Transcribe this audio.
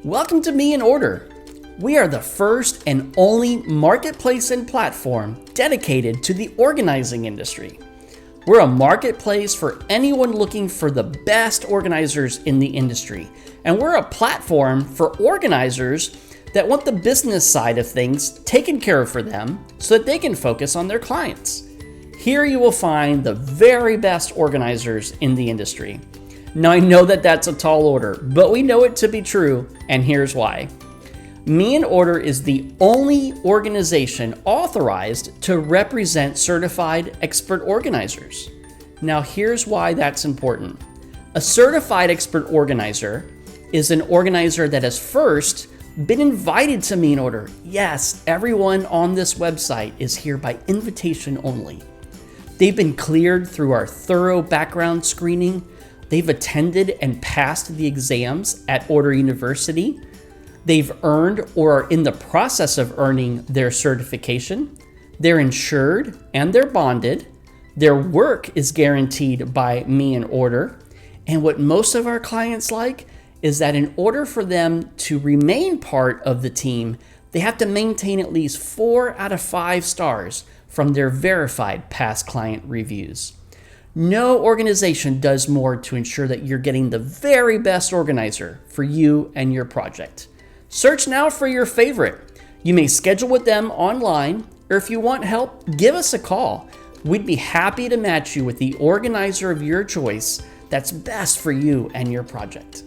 Welcome to Me in Order. We are the first and only marketplace and platform dedicated to the organizing industry. We're a marketplace for anyone looking for the best organizers in the industry, and we're a platform for organizers that want the business side of things taken care of for them so that they can focus on their clients. Here you will find the very best organizers in the industry. Now I know that that's a tall order, but we know it to be true, and here's why. Me in Order is the only organization authorized to represent certified expert organizers. Now here's why that's important. A certified expert organizer is an organizer that has first been invited to Me in Order. Yes, everyone on this website is here by invitation only. They've been cleared through our thorough background screening. They've attended and passed the exams at Order University. They've earned or are in the process of earning their certification. They're insured and they're bonded. Their work is guaranteed by Me in Order. And what most of our clients like is that in order for them to remain part of the team, they have to maintain at least 4 out of 5 stars from their verified past client reviews. No organization does more to ensure that you're getting the very best organizer for you and your project. Search now for your favorite. You may schedule with them online, or if you want help, give us a call. We'd be happy to match you with the organizer of your choice that's best for you and your project.